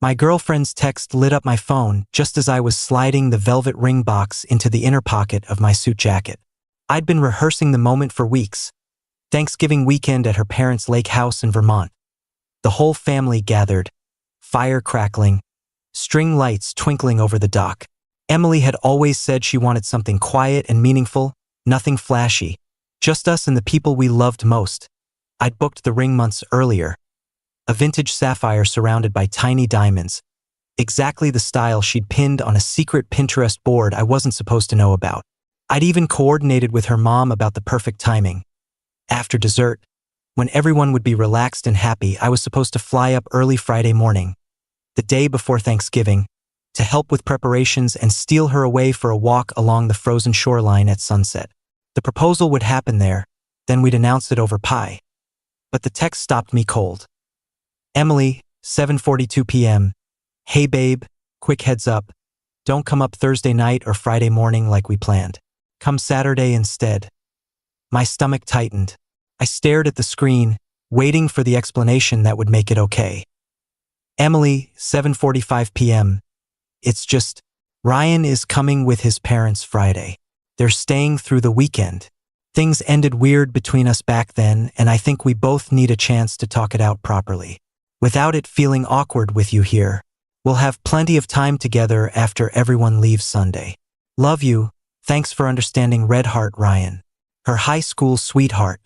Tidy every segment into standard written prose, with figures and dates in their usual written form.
My girlfriend's text lit up my phone just as I was sliding the velvet ring box into the inner pocket of my suit jacket. I'd been rehearsing the moment for weeks. Thanksgiving weekend at her parents' lake house in Vermont. The whole family gathered, fire crackling, string lights twinkling over the dock. Emily had always said she wanted something quiet and meaningful, nothing flashy, just us and the people we loved most. I'd booked the ring months earlier. A vintage sapphire surrounded by tiny diamonds, exactly the style she'd pinned on a secret Pinterest board I wasn't supposed to know about. I'd even coordinated with her mom about the perfect timing. After dessert, when everyone would be relaxed and happy, I was supposed to fly up early Friday morning, the day before Thanksgiving, to help with preparations and steal her away for a walk along the frozen shoreline at sunset. The proposal would happen there, then we'd announce it over pie. But the text stopped me cold. Emily, 7:42 p.m. Hey babe, quick heads up. Don't come up Thursday night or Friday morning like we planned. Come Saturday instead. My stomach tightened. I stared at the screen, waiting for the explanation that would make it okay. Emily, 7:45 p.m. It's just, Ryan is coming with his parents Friday. They're staying through the weekend. Things ended weird between us back then, and I think we both need a chance to talk it out properly. Without it feeling awkward with you here. We'll have plenty of time together after everyone leaves Sunday. Love you. Thanks for understanding. Red Heart Ryan. Her high school sweetheart.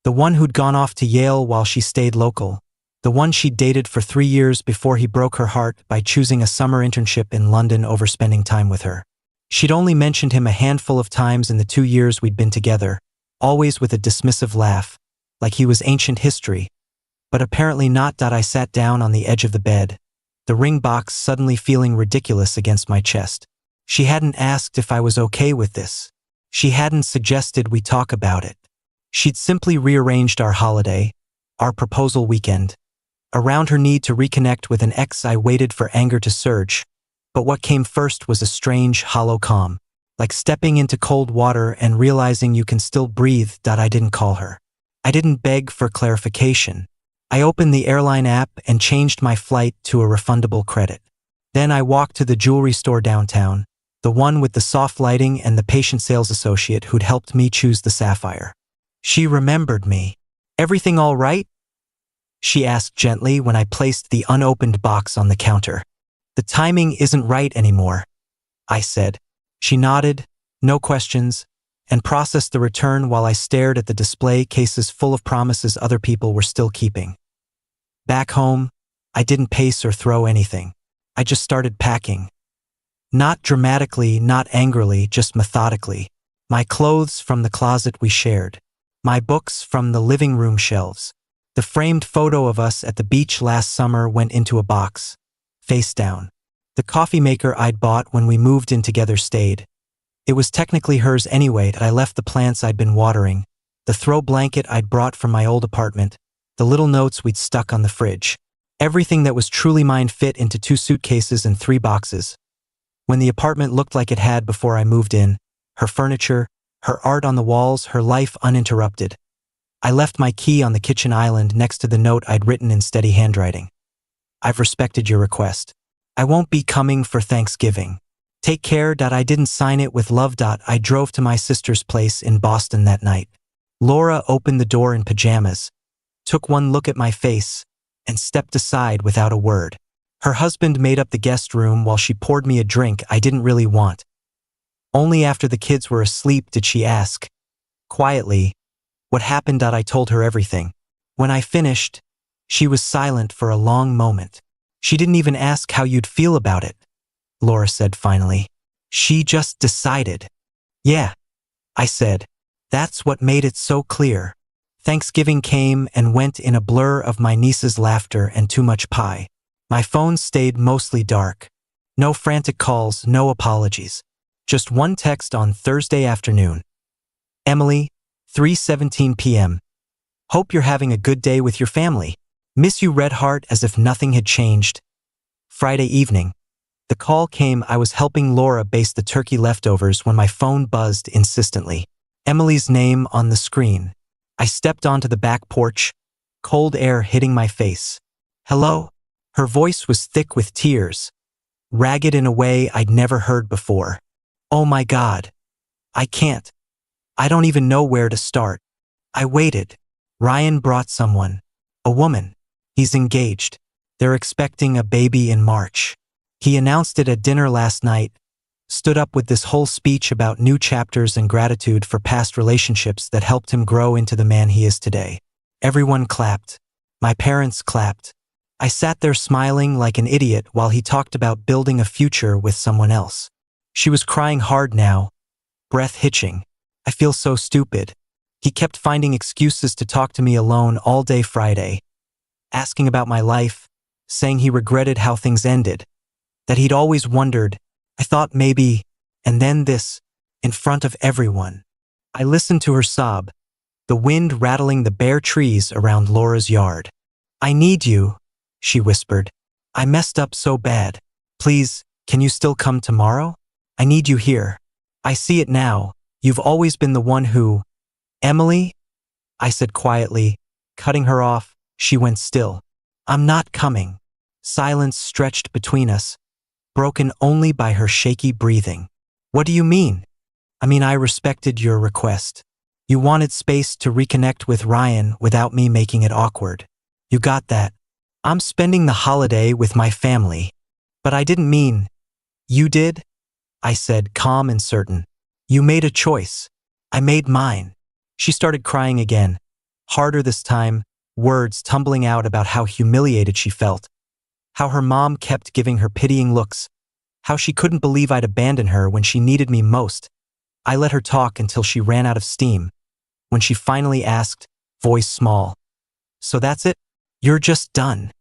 The one who'd gone off to Yale while she stayed local. The one she'd dated for 3 years before he broke her heart by choosing a summer internship in London over spending time with her. She'd only mentioned him a handful of times in the 2 years we'd been together, always with a dismissive laugh, like he was ancient history. But apparently not. I sat down on the edge of the bed, the ring box suddenly feeling ridiculous against my chest. She hadn't asked if I was okay with this. She hadn't suggested we talk about it. She'd simply rearranged our holiday, our proposal weekend, around her need to reconnect with an ex. I waited for anger to surge, but what came first was a strange, hollow calm, like stepping into cold water and realizing you can still breathe. I didn't call her. I didn't beg for clarification. I opened the airline app and changed my flight to a refundable credit. Then I walked to the jewelry store downtown, the one with the soft lighting and the patient sales associate who'd helped me choose the sapphire. She remembered me. Everything all right? She asked gently when I placed the unopened box on the counter. The timing isn't right anymore, I said. She nodded, no questions, and processed the return while I stared at the display cases full of promises other people were still keeping. Back home, I didn't pace or throw anything. I just started packing. Not dramatically, not angrily, just methodically. My clothes from the closet we shared. My books from the living room shelves. The framed photo of us at the beach last summer went into a box, face down. The coffee maker I'd bought when we moved in together stayed. It was technically hers anyway. I left the plants I'd been watering, the throw blanket I'd brought from my old apartment, the little notes we'd stuck on the fridge. Everything that was truly mine fit into 2 suitcases and 3 boxes. When the apartment looked like it had before I moved in, her furniture, her art on the walls, her life uninterrupted. I left my key on the kitchen island next to the note I'd written in steady handwriting. I've respected your request. I won't be coming for Thanksgiving. Take care. I didn't sign it with love. I drove to my sister's place in Boston that night. Laura opened the door in pajamas, took one look at my face, and stepped aside without a word. Her husband made up the guest room while she poured me a drink I didn't really want. Only after the kids were asleep did she ask, quietly, what happened. I told her everything. When I finished, she was silent for a long moment. She didn't even ask how you'd feel about it, Laura said finally. She just decided. Yeah, I said. That's what made it so clear. Thanksgiving came and went in a blur of my niece's laughter and too much pie. My phone stayed mostly dark. No frantic calls, no apologies. Just one text on Thursday afternoon. Emily, 3:17 p.m. Hope you're having a good day with your family. Miss you, Red Heart. As if nothing had changed. Friday evening. The call came. I was helping Laura baste the turkey leftovers when my phone buzzed insistently. Emily's name on the screen. I stepped onto the back porch, cold air hitting my face. Hello? Her voice was thick with tears, ragged in a way I'd never heard before. Oh my God. I can't. I don't even know where to start. I waited. Ryan brought someone. A woman. He's engaged. They're expecting a baby in March. He announced it at dinner last night, stood up with this whole speech about new chapters and gratitude for past relationships that helped him grow into the man he is today. Everyone clapped. My parents clapped. I sat there smiling like an idiot while he talked about building a future with someone else. She was crying hard now, breath hitching. I feel so stupid. He kept finding excuses to talk to me alone all day Friday, asking about my life, saying he regretted how things ended, that he'd always wondered. I thought maybe, and then this, in front of everyone. I listened to her sob, the wind rattling the bare trees around Laura's yard. I need you, she whispered. I messed up so bad. Please, can you still come tomorrow? I need you here. I see it now. You've always been the one who… Emily? I said quietly, cutting her off. She went still. I'm not coming. Silence stretched between us, broken only by her shaky breathing. What do you mean? I respected your request. You wanted space to reconnect with Ryan without me making it awkward. You got that. I'm spending the holiday with my family. But I didn't mean… You did? I said, calm and certain. You made a choice. I made mine. She started crying again, harder this time, words tumbling out about how humiliated she felt, how her mom kept giving her pitying looks, how she couldn't believe I'd abandoned her when she needed me most. I let her talk until she ran out of steam. When she finally asked, voice small, "So that's it? You're just done?"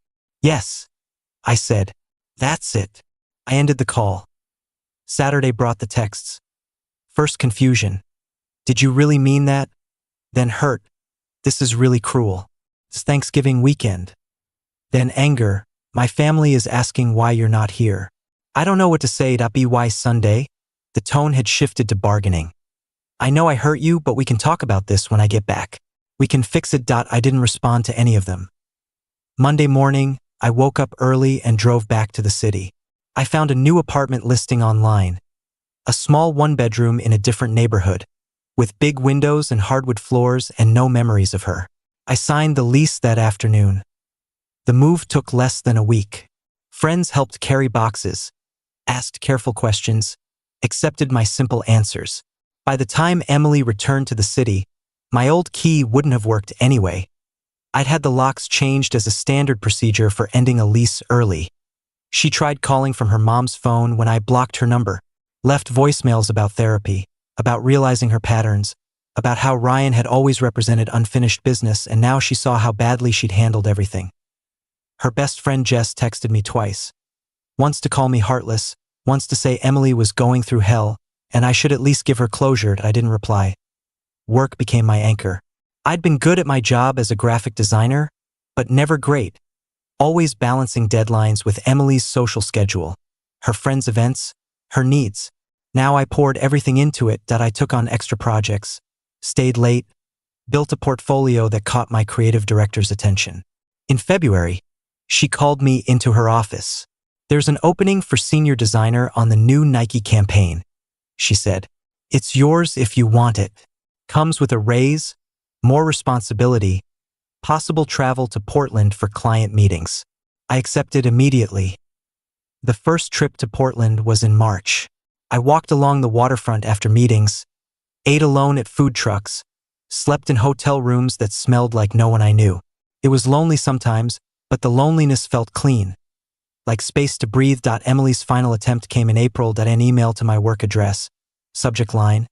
"Yes," I said. "That's it." I ended the call. Saturday brought the texts. First confusion. Did you really mean that? Then hurt. This is really cruel. It's Thanksgiving weekend. Then anger. My family is asking why you're not here. I don't know what to say. By Sunday. The tone had shifted to bargaining. I know I hurt you, but we can talk about this when I get back. We can fix it. I didn't respond to any of them. Monday morning, I woke up early and drove back to the city. I found a new apartment listing online. A small one-bedroom in a different neighborhood, with big windows and hardwood floors and no memories of her. I signed the lease that afternoon. The move took less than a week. Friends helped carry boxes, asked careful questions, accepted my simple answers. By the time Emily returned to the city, my old key wouldn't have worked anyway. I'd had the locks changed as a standard procedure for ending a lease early. She tried calling from her mom's phone when I blocked her number, left voicemails about therapy, about realizing her patterns, about how Ryan had always represented unfinished business, and now she saw how badly she'd handled everything. Her best friend Jess texted me twice. Once to call me heartless, once to say Emily was going through hell, and I should at least give her closure. I didn't reply. Work became my anchor. I'd been good at my job as a graphic designer, but never great. Always balancing deadlines with Emily's social schedule, her friends' events, her needs. Now I poured everything into it. I took on extra projects, stayed late, built a portfolio that caught my creative director's attention. In February, she called me into her office. "There's an opening for senior designer on the new Nike campaign," she said. "It's yours if you want it. Comes with a raise, more responsibility, possible travel to Portland for client meetings." I accepted immediately. The first trip to Portland was in March. I walked along the waterfront after meetings, ate alone at food trucks, slept in hotel rooms that smelled like no one I knew. It was lonely sometimes, but the loneliness felt clean, like space to breathe. Emily's final attempt came in April. An email to my work address. Subject line: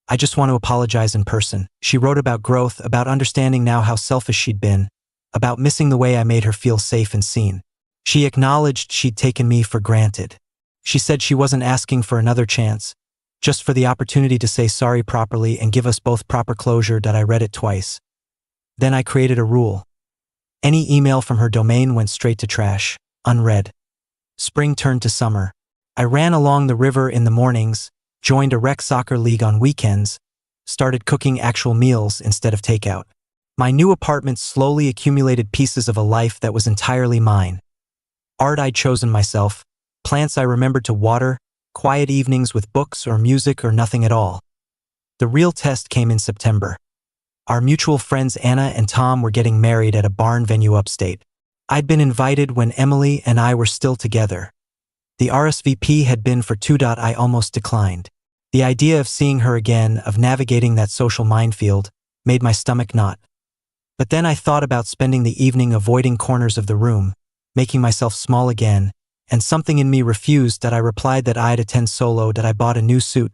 "I just want to apologize in person." She wrote about growth, about understanding now how selfish she'd been, about missing the way I made her feel safe and seen. She acknowledged she'd taken me for granted. She said she wasn't asking for another chance, just for the opportunity to say sorry properly and give us both proper closure. I read it twice. Then I created a rule. Any email from her domain went straight to trash, unread. Spring turned to summer. I ran along the river in the mornings, joined a rec soccer league on weekends, started cooking actual meals instead of takeout. My new apartment slowly accumulated pieces of a life that was entirely mine. art I'd chosen myself, plants I remembered to water, quiet evenings with books or music or nothing at all. The real test came in September. Our mutual friends Anna and Tom were getting married at a barn venue upstate. I'd been invited when Emily and I were still together. The RSVP had been for 2. I almost declined. The idea of seeing her again, of navigating that social minefield, made my stomach knot. But then I thought about spending the evening avoiding corners of the room, making myself small again, and something in me refused. That I replied that I'd attend solo. That I bought a new suit,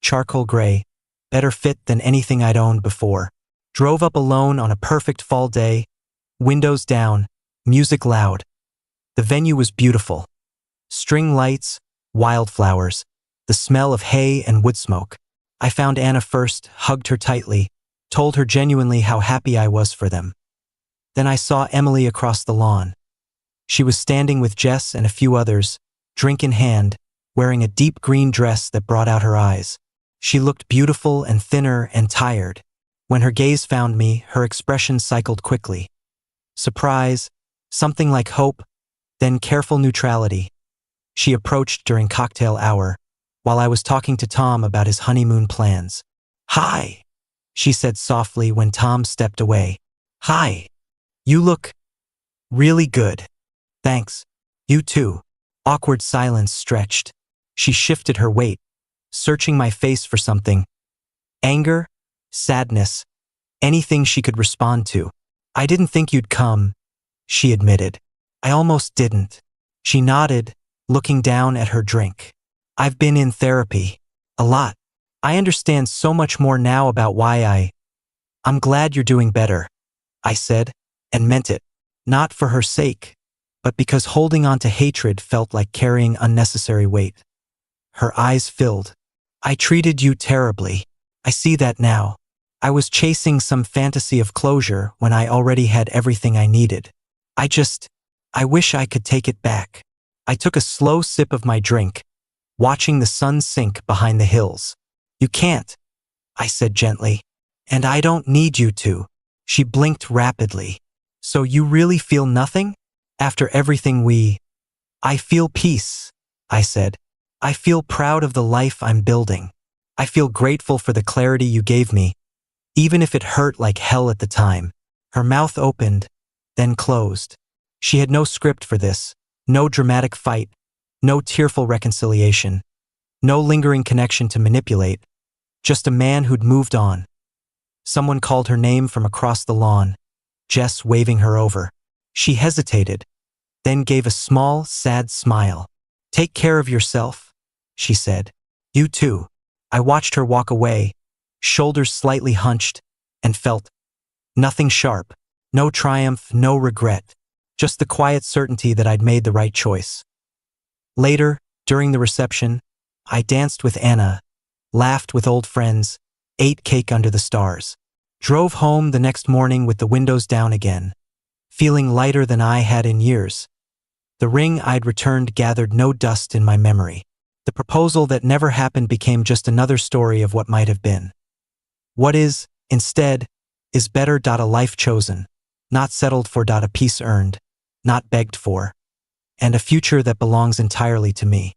charcoal gray, better fit than anything I'd owned before. Drove up alone on a perfect fall day, windows down, music loud. The venue was beautiful. String lights, wildflowers, the smell of hay and wood smoke. I found Anna first, hugged her tightly, told her genuinely how happy I was for them. Then I saw Emily across the lawn. She was standing with Jess and a few others, drink in hand, wearing a deep green dress that brought out her eyes. She looked beautiful and thinner and tired. When her gaze found me, her expression cycled quickly. Surprise, something like hope, then careful neutrality. She approached during cocktail hour, while I was talking to Tom about his honeymoon plans. "Hi," she said softly when Tom stepped away. "Hi. You look really good." "Thanks. You too." Awkward silence stretched. She shifted her weight, searching my face for something. Anger? Sadness? Anything she could respond to. "I didn't think you'd come," she admitted. "I almost didn't." She nodded, looking down at her drink. "I've been in therapy. A lot. I understand so much more now about why I'm glad you're doing better," I said, and meant it. Not for her sake, but because holding on to hatred felt like carrying unnecessary weight. Her eyes filled. "I treated you terribly. I see that now. I was chasing some fantasy of closure when I already had everything I needed. I wish I could take it back." I took a slow sip of my drink, watching the sun sink behind the hills. "You can't," I said gently. "And I don't need you to." She blinked rapidly. "So you really feel nothing? After everything I feel peace," I said. "I feel proud of the life I'm building. I feel grateful for the clarity you gave me, even if it hurt like hell at the time." Her mouth opened, then closed. She had no script for this, no dramatic fight, no tearful reconciliation, no lingering connection to manipulate, just a man who'd moved on. Someone called her name from across the lawn, Jess waving her over. She hesitated, then gave a small, sad smile. "Take care of yourself," she said. "You too." I watched her walk away, shoulders slightly hunched, and felt nothing sharp, no triumph, no regret, just the quiet certainty that I'd made the right choice. Later, during the reception, I danced with Anna, laughed with old friends, ate cake under the stars. Drove home the next morning with the windows down again, feeling lighter than I had in years. The ring I'd returned gathered no dust in my memory. The proposal that never happened became just another story of what might have been. What is, instead, is better. A life chosen, not settled for. A peace earned, not begged for, and a future that belongs entirely to me.